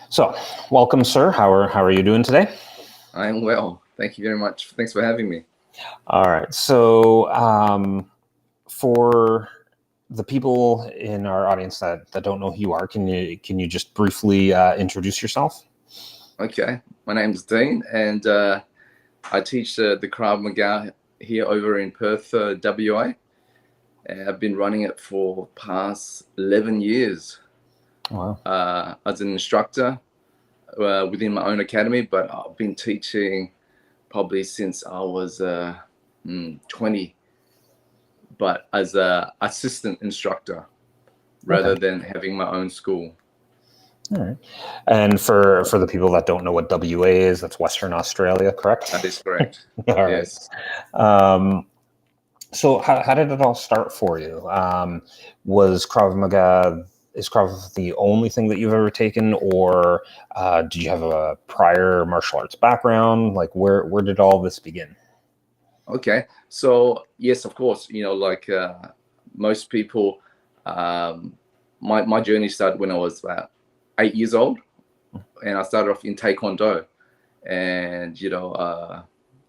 So, welcome, sir. How are you doing today? I'm well. Thank you very much. Thanks for having me. All right. So, for the people in our audience that don't know who you are, can you just briefly introduce yourself? Okay. My name's Dean, and I teach the Krav Maga here over in Perth, WA. And I've been running it for past 11 years Wow. as an instructor within my own academy, but I've been teaching probably since I was 20, but as an assistant instructor rather than having my own school. All right. And for the people that don't know what WA is, that's Western Australia, correct? That is correct. All Yes. right. So how did it all start for you? Was Krav Maga, is Krav the only thing that you've ever taken, or did you have a prior martial arts background? Like where did all this begin? Okay. So yes, of course, like most people, my journey started when I was about 8 years old, and I started off in Taekwondo. And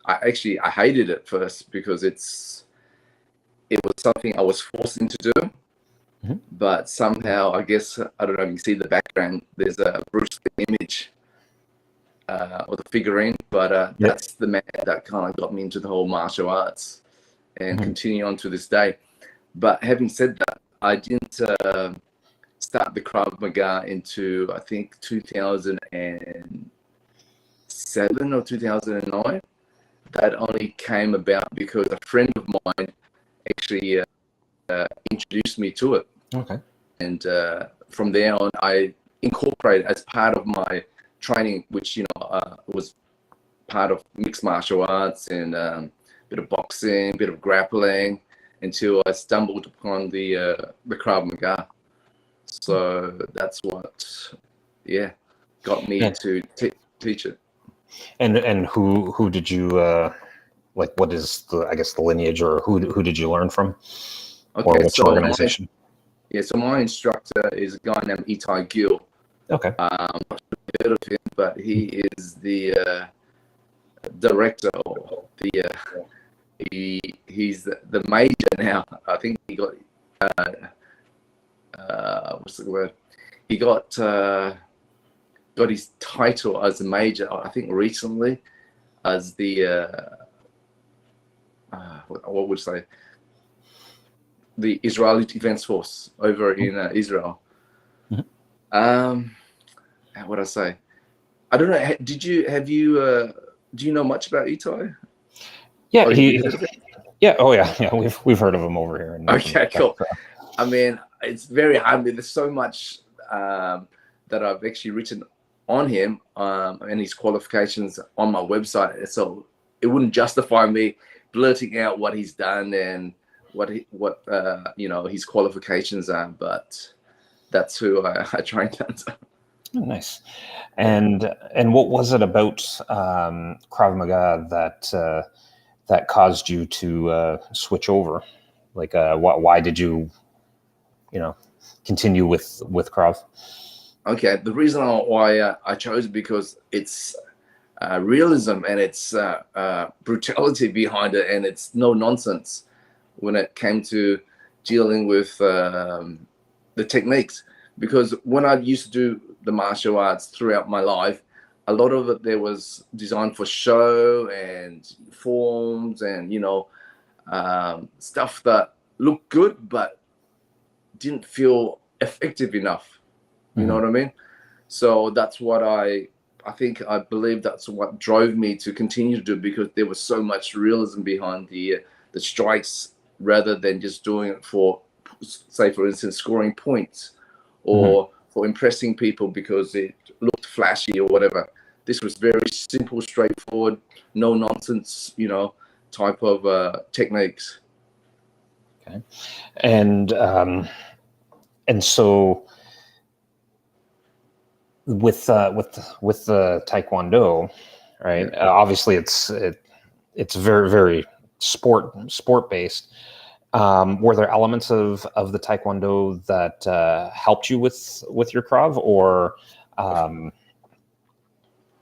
I hated it first because it was something I was forced into do. But somehow, I guess, I don't know if you see the background, there's a Bruce Lee image or the figurine, but that's the man that kind of got me into the whole martial arts and continue on to this day. But having said that, I didn't start the Krav Maga into, I think, 2007 or 2009. That only came about because a friend of mine actually introduced me to it. Okay. And from there on, I incorporated as part of my training, which was part of mixed martial arts and a bit of boxing, a bit of grappling, until I stumbled upon the Krav Maga. So that's what, got me to teach it. And who did you like? What is the lineage, or who did you learn from? Okay, or which organization? So my instructor is a guy named Itai Gill. Okay. I'm not sure if you've heard of him, but he is the director of he's the major now. I think he got what's the word? He got his title as a major, I think, recently, as the what would you say? The Israeli Defense Force over in Israel. What I say? I don't know. Do you know much about Itai? Yeah, Oh yeah. We've heard of him over here. Okay, cool. I mean, it's very hard. There's so much that I've actually written on him and his qualifications on my website, so it wouldn't justify me blurting out what he's done and what his qualifications are. But that's who I trained under. Oh, nice. And what was it about Krav Maga that caused you to switch over? Like, why did you continue with Krav? Okay, the reason why I chose it because it's realism and it's brutality behind it, and it's no nonsense when it came to dealing with the techniques. Because when I used to do the martial arts throughout my life, a lot of it there was designed for show and forms and stuff that looked good but didn't feel effective enough. You know what I mean? So that's what I believe that's what drove me to continue to do, because there was so much realism behind the strikes, rather than just doing it for, say, for instance, scoring points or for impressing people because it looked flashy or whatever. This was very simple, straightforward, no nonsense, type of techniques. Okay. And so with the Taekwondo, right? Yeah. Obviously, it's very, very sport based. Were there elements of the Taekwondo that helped you with your Krav, or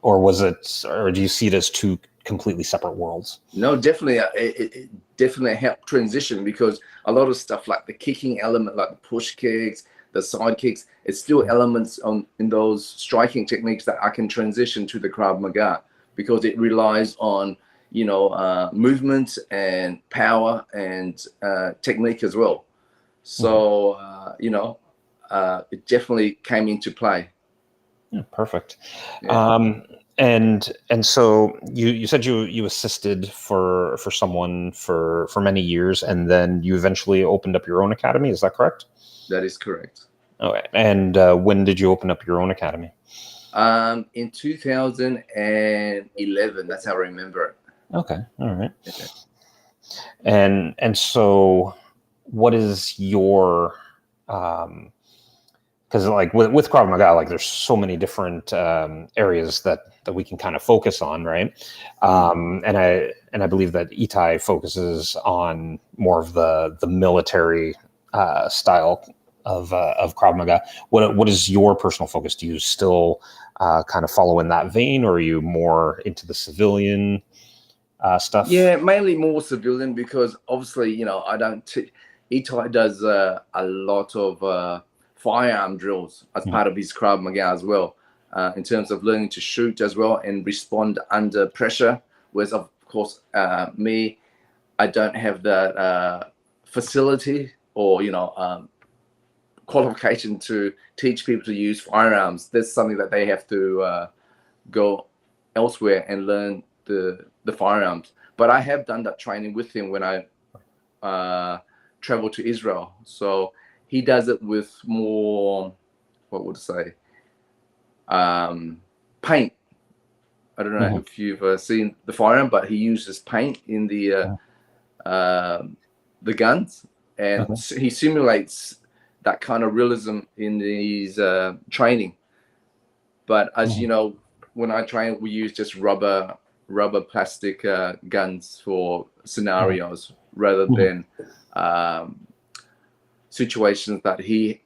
or was it, or do you see it as two completely separate worlds? No, definitely. It definitely helped transition, because a lot of stuff like the kicking element, like the push kicks, the side kicks, it's still elements in those striking techniques that I can transition to the Krav Maga, because it relies on, movement and power and technique as well. So, it definitely came into play. Yeah, perfect. Yeah. And so you said you assisted for someone for many years, and then you eventually opened up your own academy. Is that correct? That is correct. Okay. And when did you open up your own academy? In 2011. That's how I remember it. Okay. All right. Yeah. And so what is your because like with Krav Maga, like there's so many different areas that we can kind of focus on, right? And I believe that Itai focuses on more of the military style of Krav Maga. What is your personal focus? Do you still kind of follow in that vein, or are you more into the civilian stuff? Yeah, mainly more civilian, because obviously, I don't. Itai does a lot of firearm drills as part of his Krav Maga as well, in terms of learning to shoot as well and respond under pressure. Whereas, of course, me, I don't have that facility or qualification to teach people to use firearms. That's something that they have to go elsewhere and learn the firearms. But I have done that training with him when I traveled to Israel. So he does it with more, what would I say, paint. I don't know if you've seen the firearm, but he uses paint in the guns, and he simulates that kind of realism in his training. But as you know, when I train, we use just rubber plastic guns for scenarios rather than situations that he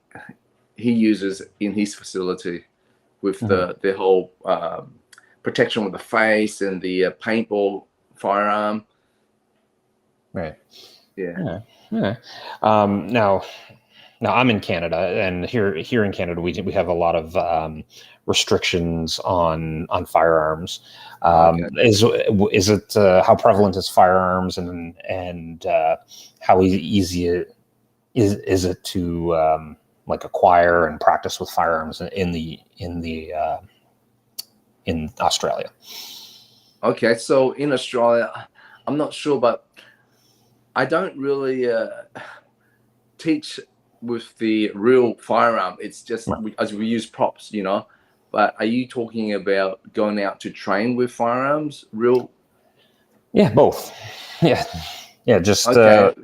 uses in his facility with the whole protection with the face and the paintball firearm. Right. Yeah. Now I'm in Canada, and here in Canada we have a lot of restrictions on firearms. Is it how prevalent is firearms, and how easy is it to like acquire and practice with firearms in Australia? Okay, so in Australia, I'm not sure, but I don't really teach with the real firearm. It's just as we use props, But are you talking about going out to train with firearms? Real? Yeah, both. Yeah. Just okay.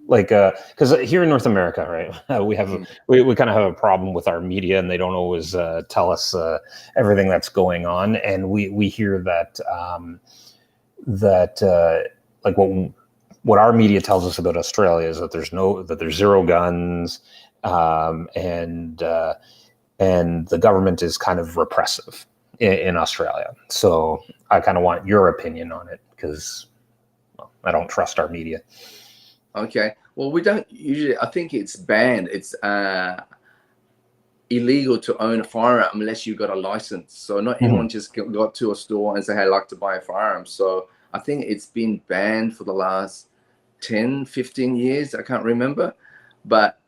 Because here in North America, right, we have we kind of have a problem with our media, and they don't always tell us everything that's going on, and we hear that like what our media tells us about Australia is that there's zero guns, and the government is kind of repressive in Australia. So I kind of want your opinion on it, because I don't trust our media. Okay. Well, we don't usually. I think it's banned. It's illegal to own a firearm unless you've got a license. So not anyone just got to a store and say, "Hey, I'd like to buy a firearm." So I think it's been banned for the last 10, 15 years. I can't remember. But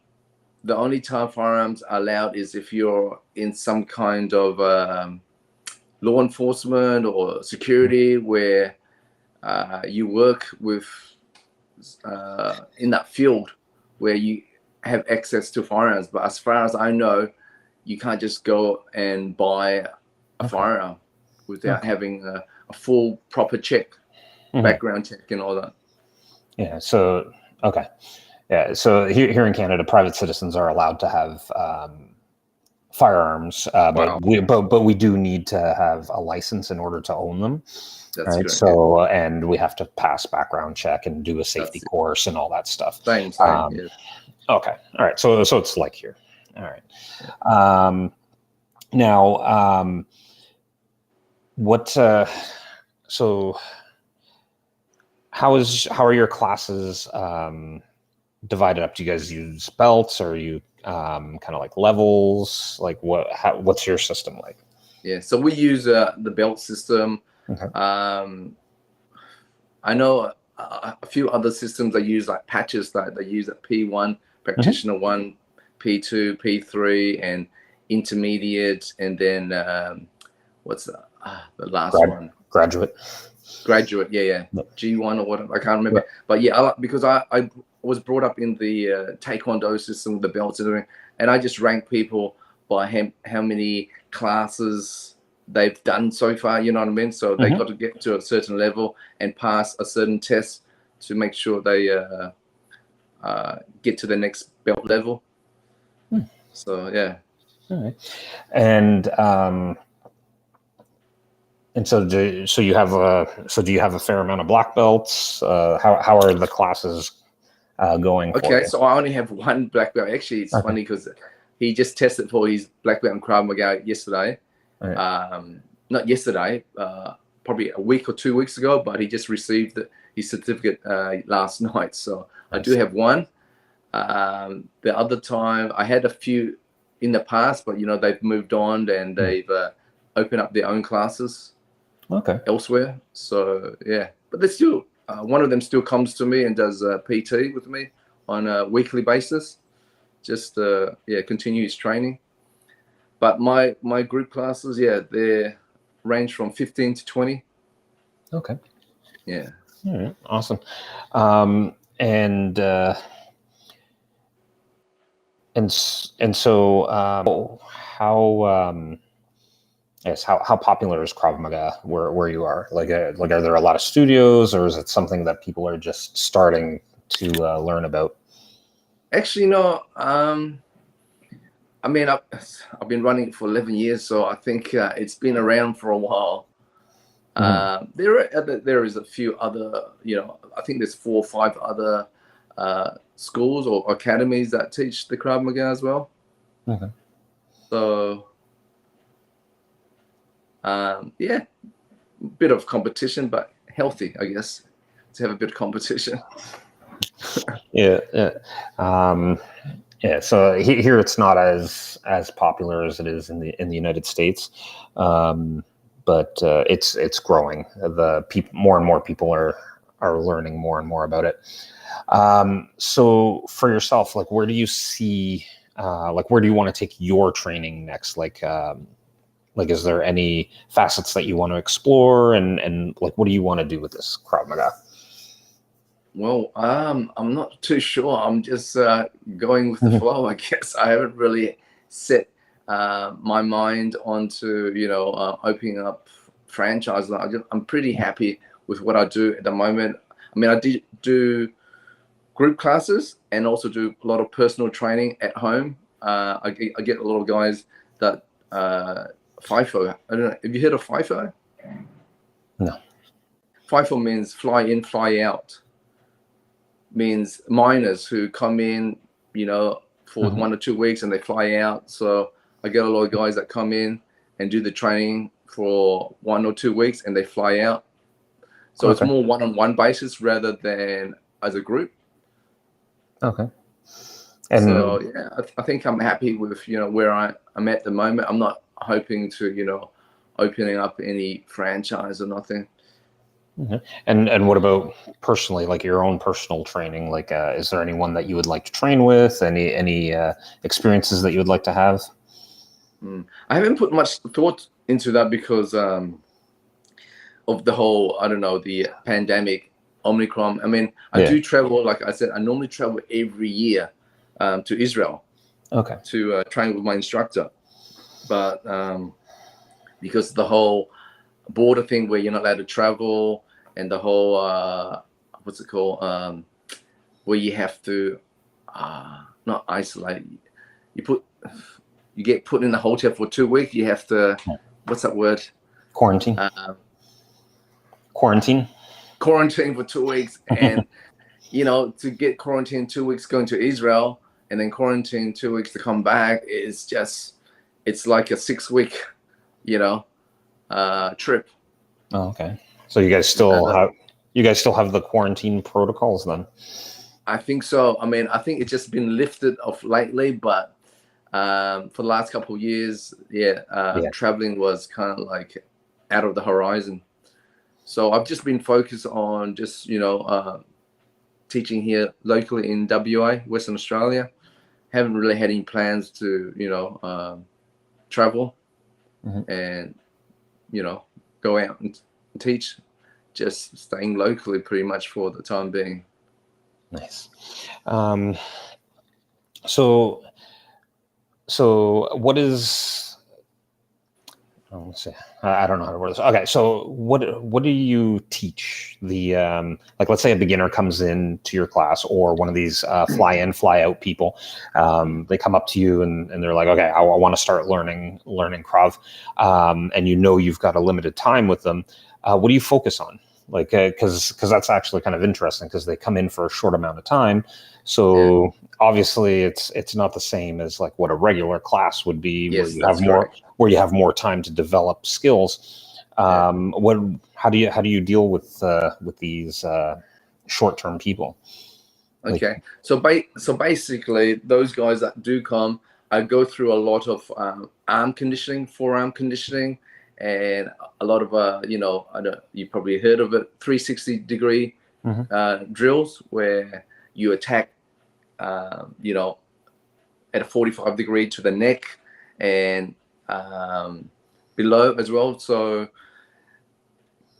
the only time firearms are allowed is if you're in some kind of law enforcement or security where you work with in that field where you have access to firearms. But as far as I know, you can't just go and buy a firearm without having a full proper check, background check and all that. Yeah. So, okay. Yeah. So here in Canada, private citizens are allowed to have firearms, but we do need to have a license in order to own them. That's right. Correct, so, and we have to pass background check and do a safety course and all that stuff. Same. Okay. All right. So it's like here. All right. Now, What so how are your classes divided up? Do you guys use belts, or are you kind of like levels? Like what's your system like? Yeah, so we use the belt system. Okay. I know a few other systems they use like patches that they use at P1, practitioner 1, P2, P3, and intermediate, and then what's the last one? Graduate. Graduate, yeah. G1 or whatever, I can't remember. But yeah, because I was brought up in the Taekwondo system with the belts and everything, and I just rank people by how many classes they've done so far, you know what I mean? So they got to get to a certain level and pass a certain test to make sure they get to the next belt level. So yeah. All right. And so do you have a fair amount of black belts? How are the classes going for you? So I only have one black belt. Actually, it's funny because he just tested for his black belt in Krav Maga yesterday. Right. Not yesterday, probably a week or 2 weeks ago, but he just received his certificate last night. So nice. I do have one. The other time, I had a few in the past, but they've moved on and they've opened up their own classes elsewhere. So yeah, but they're still one of them still comes to me and does PT with me on a weekly basis. Just continue his training. But my group classes, they range from 15 to 20. Okay. Yeah. All right. Awesome. And so how popular is Krav Maga where you are? Like are there a lot of studios, or is it something that people are just starting to learn about? Actually, no. I mean, I've been running it for 11 years, so I think it's been around for a while. There is a few other, I think there's 4 or 5 other schools or academies that teach the Krav Maga as well. So, bit of competition, but healthy, I guess, to have a bit of competition. Yeah. So here it's not as popular as it is in the United States, but it's growing. More and more people are learning more and more about it. So for yourself, like where do you see, where do you want to take your training next? Like is there any facets that you want to explore, and like what do you want to do with this Krav Maga? Well, I'm not too sure. I'm just going with the flow, I guess. I haven't really set my mind onto, opening up franchises. I'm pretty happy with what I do at the moment. I mean, I did do group classes and also do a lot of personal training at home. I get a lot of guys that FIFO. I don't know. Have you heard of FIFO? No. FIFO means fly in, fly out. Means miners who come in, for 1 or 2 weeks and they fly out. So I get a lot of guys that come in and do the training for 1 or 2 weeks and they fly out. So it's more one-on-one basis rather than as a group. Okay. And so I think I'm happy with where I'm at the moment. I'm not hoping to opening up any franchise or nothing. And what about personally, like your own personal training? Like, is there anyone that you would like to train with? Any experiences that you would like to have? I haven't put much thought into that because of the whole, the pandemic, Omicron. I mean, I do travel, like I said, I normally travel every year to Israel to train with my instructor. But because of the whole border thing where you're not allowed to travel, and the whole what's it called, where you have to not isolate, you get put in a hotel for 2 weeks. You have to, what's that word? Quarantine. Quarantine for 2 weeks. And to get quarantined 2 weeks going to Israel and then quarantine 2 weeks to come back, it's like a 6 week trip. Oh, okay. So you guys still have the quarantine protocols then? I think so. I mean, I think it's just been lifted off lately, but for the last couple of years, traveling was kind of like out of the horizon. So I've just been focused on just, teaching here locally in WA, Western Australia. Haven't really had any plans to, travel and, go out and teach. Just staying locally pretty much for the time being. Nice. So what is? Oh, let's see. I don't know how to word this. Okay, so what do you teach? The like, let's say a beginner comes in to your class, or one of these fly in, fly out people. They come up to you and they're like, okay, I want to start learning Krav, and you've got a limited time with them. What do you focus on? Like, because that's actually kind of interesting, because they come in for a short amount of time. So obviously it's not the same as like what a regular class would be, yes, where you have more time to develop skills. How do you deal with these short-term people? Okay, so basically, those guys that do come, I go through a lot of arm conditioning, forearm conditioning, and a lot of you probably heard of it, 360-degree drills, where you attack at a 45-degree to the neck and below as well. So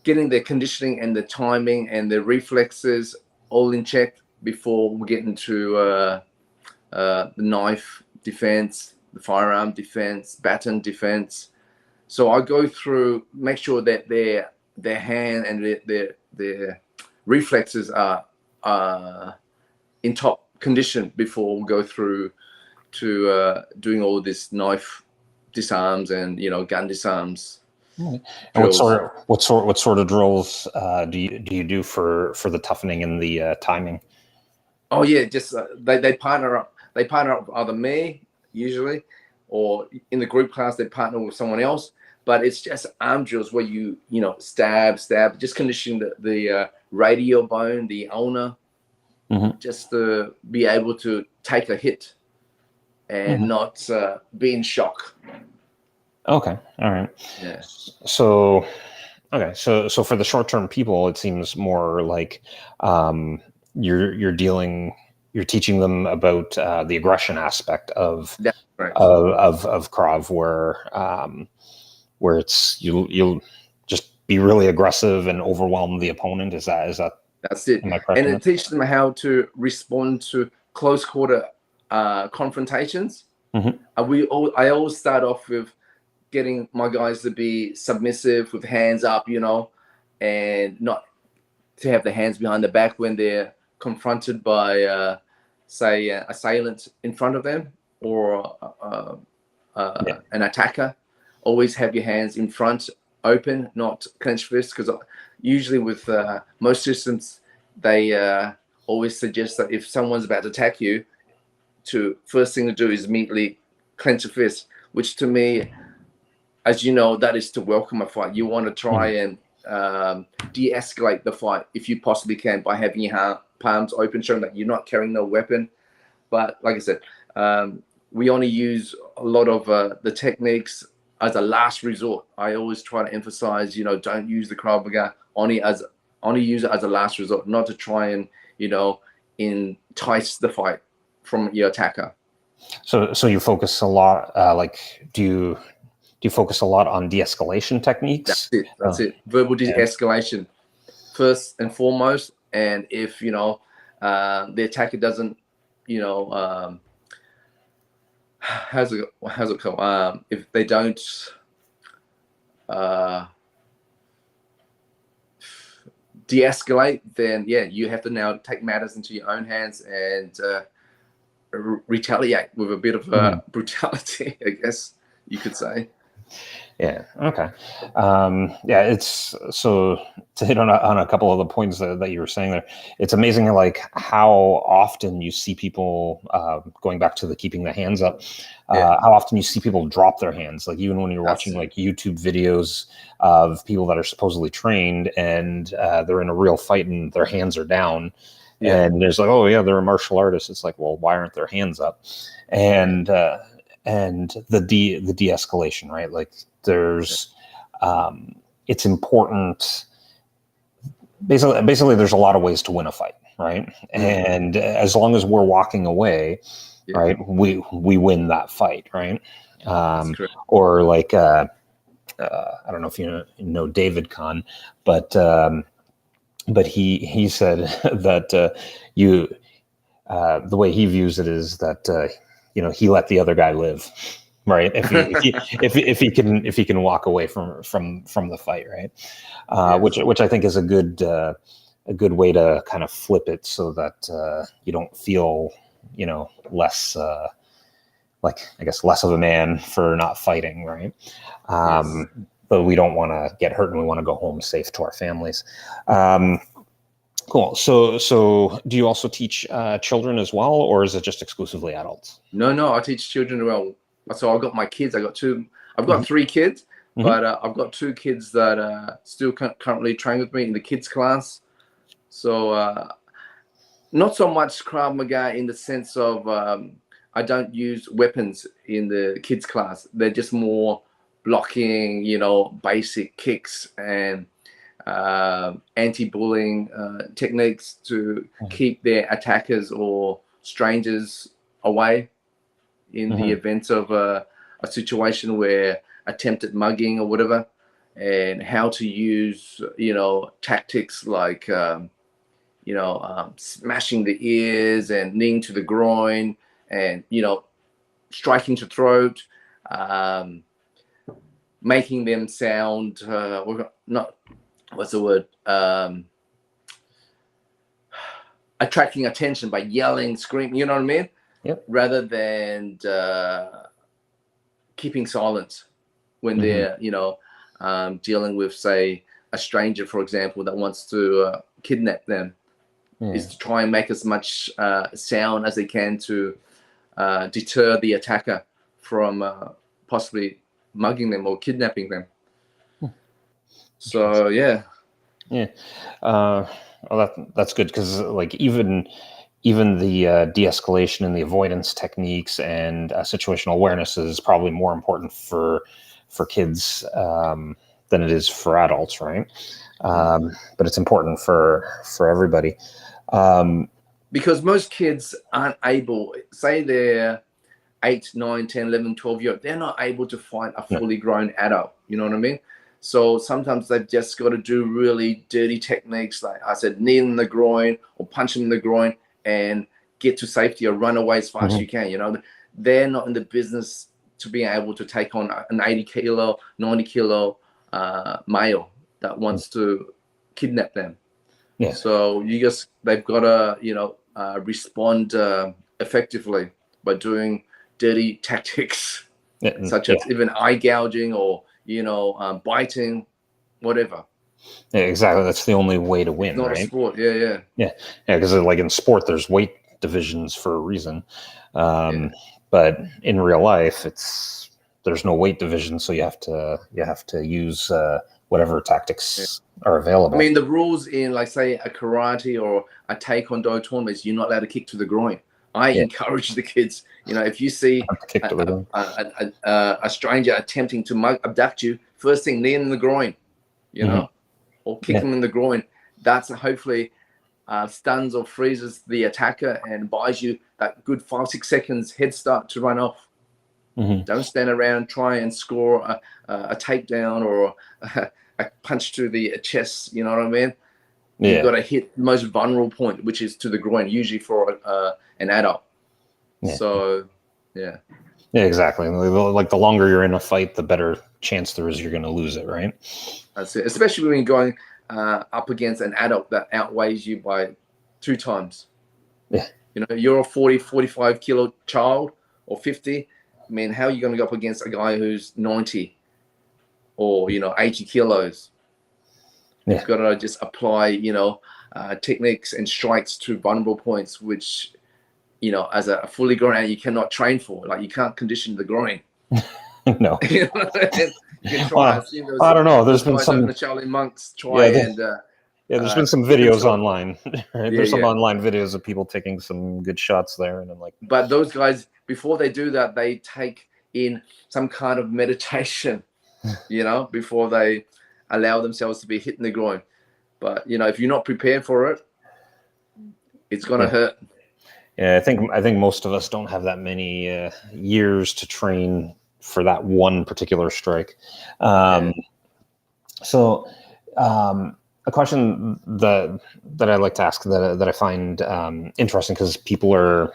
getting the conditioning and the timing and the reflexes all in check before we get into the knife defense, the firearm defense, baton defense. So I go through, make sure that their hand and their reflexes are in top condition before we go through to doing all this knife disarms and gun disarms. And what sort of drills do you do for the toughening and the timing? Oh yeah, just they partner up. They partner up with either me usually, or in the group class they partner with someone else. But it's just arm drills where you stab, just conditioning the radial bone, the ulnar, just to be able to take a hit and not be in shock. Okay, all right. Yeah. So for the short-term people, it seems more like you're teaching them about the aggression aspect of Krav, where it's you'll just be really aggressive and overwhelm the opponent. Is that that's it? Am I correct? And it teaches them how to respond to close quarter confrontations. I always start off with getting my guys to be submissive with hands up, and not to have the hands behind the back when they're confronted by, say, assailants in front of them, or an attacker. Always have your hands in front, open, not clenched fists, because usually with most systems, they always suggest that if someone's about to attack you, first thing to do is immediately clench a fist, which to me, as you know, that is to welcome a fight. You want to try and de-escalate the fight if you possibly can by having your palms open, showing that you're not carrying no weapon. But like I said, we only use a lot of the techniques as a last resort. I always try to emphasize, don't use the Krav Maga, only use it as a last resort, not to try and, entice the fight from your attacker. So you focus a lot, do you focus a lot on de-escalation techniques? That's it. Verbal de-escalation first and foremost. And if, the attacker doesn't, how's it called? If they don't de-escalate, then you have to now take matters into your own hands and retaliate with a bit of brutality, I guess you could say. Yeah. Okay. Yeah. It's so to hit on a couple of the points that you were saying there. It's amazing, like how often you see people going back to the keeping the hands up. How often you see people drop their hands, like even when you're watching like YouTube videos of people that are supposedly trained and they're in a real fight and their hands are down. Yeah. And there's like, oh yeah, they're a martial artist. It's like, well, why aren't their hands up? And the de-escalation, right? Like there's it's important. Basically there's a lot of ways to win a fight, right? And as long as we're walking away, right, we win that fight, right? Or like I don't know if you know David Kahn, but he said that the way he views it is that he let the other guy live, right? If he can walk away from the fight, right? Which I think is a good way to kind of flip it so that you don't feel less like, I guess, less of a man for not fighting, right? But we don't want to get hurt and we want to go home safe to our families. Cool. So do you also teach children as well, or is it just exclusively adults? No, I teach children as well. So I've got my kids. I've got 3 kids, but I've got 2 kids that still currently train with me in the kids class. So not so much Krav Maga in the sense of I don't use weapons in the kids class. They're just more blocking, basic kicks and anti-bullying techniques to keep their attackers or strangers away in the event of a situation where attempted mugging or whatever, and how to use tactics like smashing the ears and kneeing to the groin and striking to throat, making them sound not what's the word, attracting attention by yelling, screaming, you know what I mean? Yep. Rather than keeping silence when they're dealing with, say, a stranger, for example, that wants to kidnap them, is to try and make as much sound as they can to deter the attacker from possibly mugging them or kidnapping them. So yeah. Well, that's good, because like even the de-escalation and the avoidance techniques and situational awareness is probably more important for kids than it is for adults, right? But it's important for everybody. Because most kids aren't able, say they're 8, 9, 10, 11, 12 years, they're not able to fight a fully grown adult. You know what I mean? So sometimes they've just got to do really dirty techniques, like I said, knee in the groin or punch them in the groin and get to safety or run away as fast as you can. They're not in the business to be able to take on an 80 kilo, 90 kilo male that wants to kidnap them. Yeah. So they've got to, respond effectively by doing dirty tactics, such as even eye gouging or, biting, whatever. Yeah, exactly. That's the only way to win. It's not right? A sport. Yeah. Because like in sport, there's weight divisions for a reason, but in real life, there's no weight division, so you have to use whatever tactics are available. I mean, the rules in, like, say, a karate or a taekwondo tournament is you're not allowed to kick to the groin. I encourage the kids, if you see a stranger attempting to abduct you, first thing, knee in the groin, or kick them in the groin. That's hopefully stuns or freezes the attacker and buys you that good 5-6 seconds head start to run off. Don't stand around and try and score a takedown or a punch to the chest. You know what I mean? You've got to hit the most vulnerable point, which is to the groin, usually for an adult. So, yeah, exactly. Like the longer you're in a fight, the better chance there is you're going to lose it, right? That's it. Especially when you're going up against an adult that outweighs you by 2 times. Yeah. You're a 40, 45 kilo child or 50. I mean, how are you going to go up against a guy who's 90 or 80 kilos. Yeah. You've got to just apply techniques and strikes to vulnerable points, which as a fully grown, you cannot train for. Like, you can't condition the groin. No. You can try. I've seen those, I don't know. There's been guys some the Shaolin monks try there's been some keep it videos strong. online. Right? There's some online videos of people taking some good shots there, and I'm like, but those guys, before they do that, they take in some kind of meditation, before they allow themselves to be hit in the groin. But if you're not prepared for it, it's gonna hurt. Yeah, I think most of us don't have that many years to train for that one particular strike. So, a question that I like to ask that I find interesting, because people are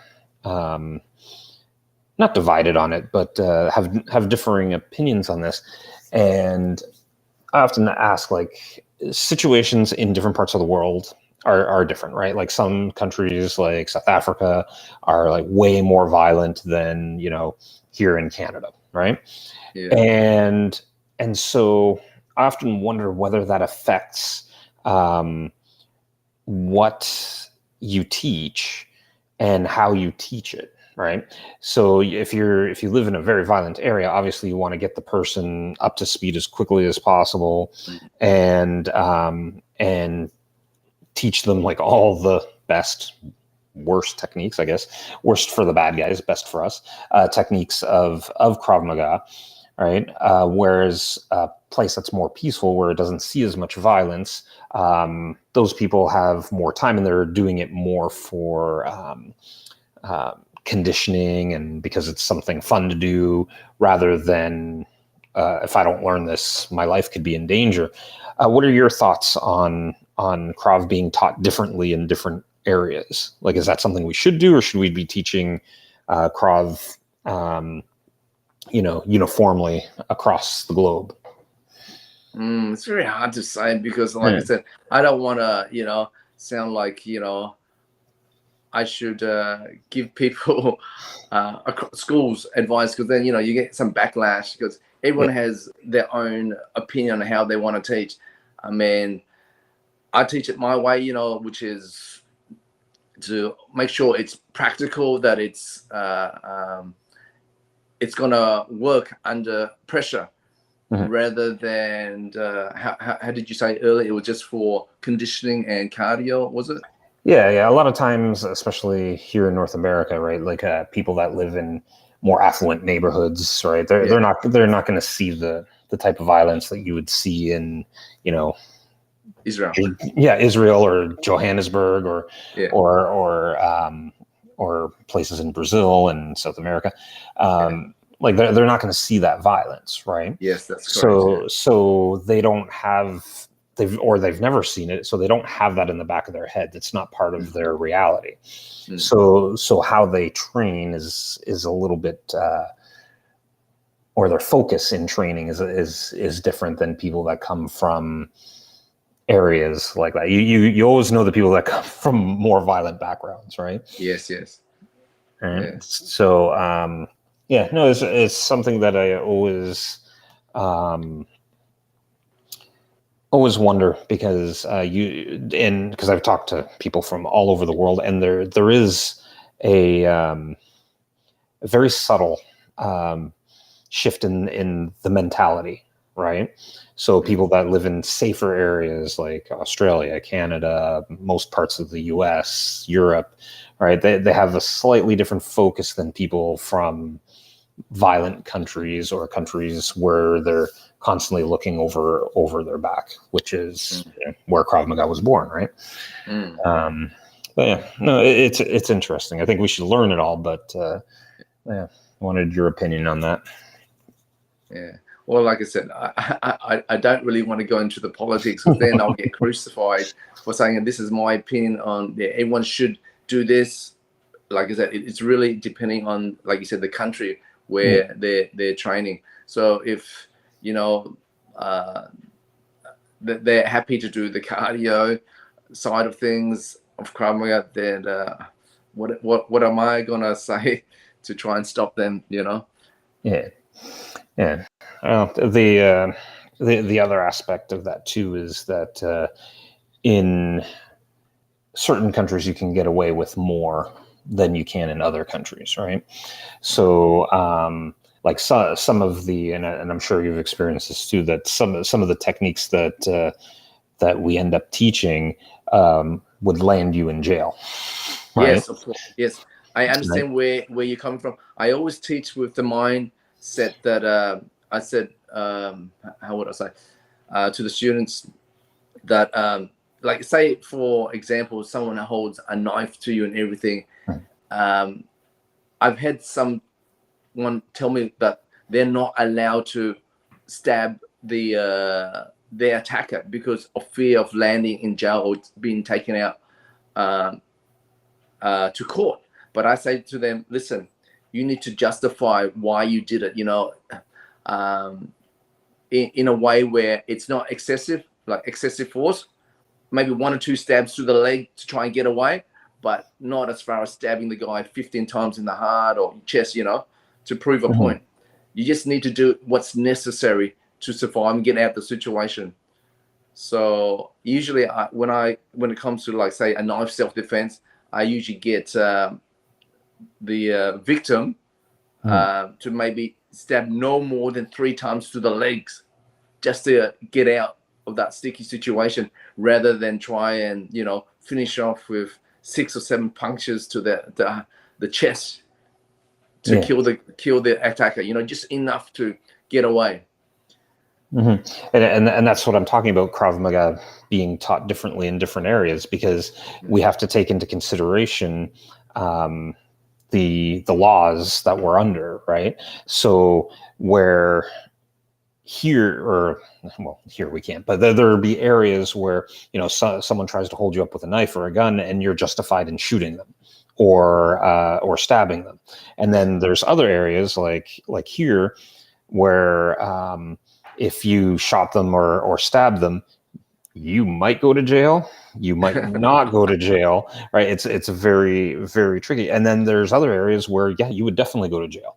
not divided on it, but have differing opinions on this, and I often ask, like, situations in different parts of the world are different, right? Like, some countries like South Africa are like way more violent than here in Canada, right? Yeah. And so I often wonder whether that affects what you teach and how you teach it, right? So if you live in a very violent area, obviously you want to get the person up to speed as quickly as possible, and teach them like all the worst techniques, I guess, worst for the bad guys, best for us, techniques of Krav Maga, right? Whereas a place that's more peaceful, where it doesn't see as much violence, those people have more time, and they're doing it more for conditioning, and because it's something fun to do, rather than if I don't learn this, my life could be in danger. What are your thoughts on Krav being taught differently in different areas? Like, is that something we should do, or should we be teaching Krav, uniformly across the globe? It's very hard to say, because, like I said, I don't want to, sound like, I should give people schools advice, because then, you get some backlash, because everyone has their own opinion on how they want to teach. I mean, I teach it my way, which is to make sure it's practical, that it's gonna work under pressure, rather than how did you say earlier? It was just for conditioning and cardio, was it? Yeah. A lot of times, especially here in North America, right? Like people that live in more affluent neighborhoods, right? They're not going to see the type of violence that you would see in Israel. Israel or Johannesburg or places in Brazil and South America. Like, they're not going to see that violence, right? Yes, that's correct. So they don't have, they've never seen it, so they don't have that in the back of their head. It's not part of their reality. So how they train is a little bit, or their focus in training is different than people that come from areas like that. You always know the people that come from more violent backgrounds, right? Yes. Right. Yeah. So it's something that I always wonder, because because I've talked to people from all over the world, and there is a very subtle shift in the mentality, right? So people that live in safer areas like Australia, Canada, most parts of the US, Europe, right? They have a slightly different focus than people from violent countries, or countries where they're constantly looking over their back, which is where Krav Maga was born, right? But yeah, no, it's interesting. I think we should learn it all, but wanted your opinion on that. Yeah. Well, like I said, I don't really want to go into the politics, because then I'll get crucified for saying this is my opinion on everyone should do this. Like I said, it's really depending on, like you said, the country where they're training. So if they're happy to do the cardio side of things of Krav Maga, then what am I gonna say to try and stop them? Yeah. Well, the the other aspect of that too is that in certain countries you can get away with more than you can in other countries, right? So like some of the, and I'm sure you've experienced this too, that some of the techniques that we end up teaching would land you in jail, right? Yes, of course. Yes, I understand where you're coming from. I always teach with the mindset that I said, how would I say, to the students that, like, say, for example, someone holds a knife to you and everything. I've had someone tell me that they're not allowed to stab their attacker because of fear of landing in jail or being taken out to court. But I say to them, listen, you need to justify why you did it, in a way where it's not excessive, like excessive force, maybe 1 or 2 stabs to the leg to try and get away, but not as far as stabbing the guy 15 times in the heart or chest, to prove a point. You just need to do what's necessary to survive and get out of the situation. So usually when it comes to, like, say, a knife self-defense, I usually get the victim to maybe stab no more than 3 times to the legs just to get out of that sticky situation, rather than try and finish off with 6 or 7 punctures to the chest to kill the attacker, just enough to get away. And that's what I'm talking about, Krav Maga being taught differently in different areas, because we have to take into consideration the laws that we're under, right? So where here we can't, but there'll be areas where someone tries to hold you up with a knife or a gun and you're justified in shooting them or stabbing them. And then there's other areas like here where if you shot them or stabbed them, you might go to jail, you might not go to jail, right? It's very, very tricky. And then there's other areas where you would definitely go to jail.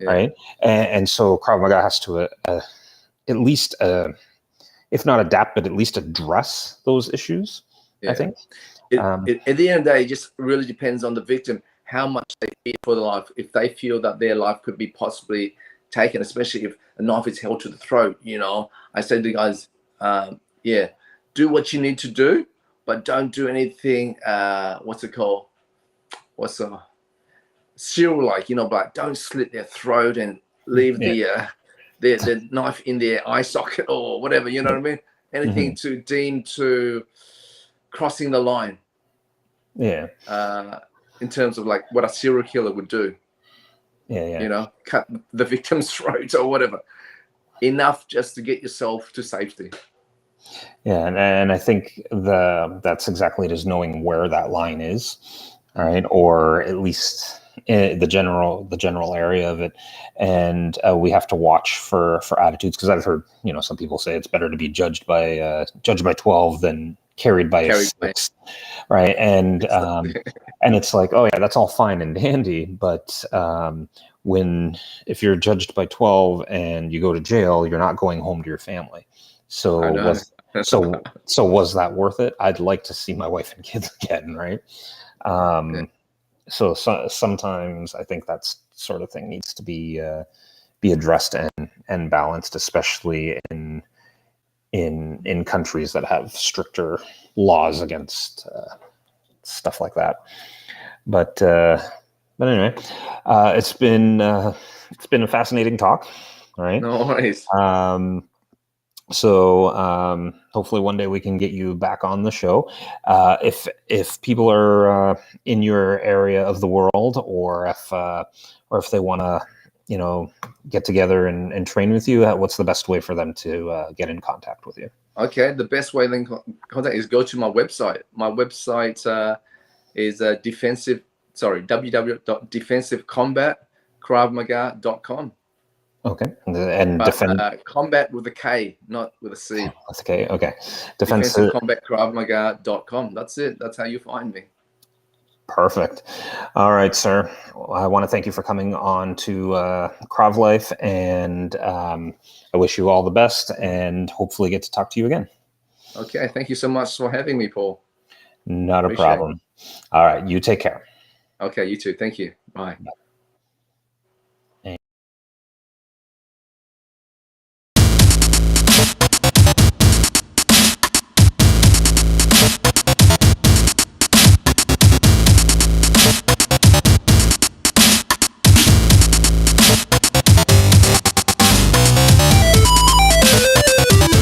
Right. And so Krav Maga has to at least, if not adapt, but at least address those issues, I think. At the end of the day, it just really depends on the victim, how much they fear for their life. If they feel that their life could be possibly taken, especially if a knife is held to the throat, I say to the guys, do what you need to do, but don't do anything, what's it called? Serial, like, don't slit their throat and leave the knife in their eye socket or whatever, you know what I mean? Anything to deem to crossing the line. In terms of like what a serial killer would do. Cut the victim's throat or whatever. Enough just to get yourself to safety. And I think that's exactly it, is knowing where that line is, all right, or at least the general area of it. And we have to watch for attitudes, because I've heard some people say it's better to be judged by 12 than carried by a 6, right? And and it's like, oh yeah, that's all fine and dandy, but if you're judged by 12 and you go to jail, you're not going home to your family. So was that worth it? I'd like to see my wife and kids again, right? So sometimes I think that sort of thing needs to be addressed and balanced, especially in countries that have stricter laws against stuff like that. But anyway, it's been a fascinating talk. All right. No worries. So hopefully one day we can get you back on the show. If people are in your area of the world, or if they want to, get together and train with you, what's the best way for them to get in contact with you? Okay, the best way to contact is go to my website. My website is www.defensivekombatkravmaga.com. Okay, and combat with a K, not with a C. That's okay. Okay, Defensive Kombat Krav Maga.com. That's it. That's how you find me. Perfect. All right, sir. Well, I want to thank you for coming on to Krav Life, and I wish you all the best, and hopefully get to talk to you again. Okay, thank you so much for having me, Paul. Not a Appreciate it. problem. All right, you take care. Okay, you too. Thank you. Bye.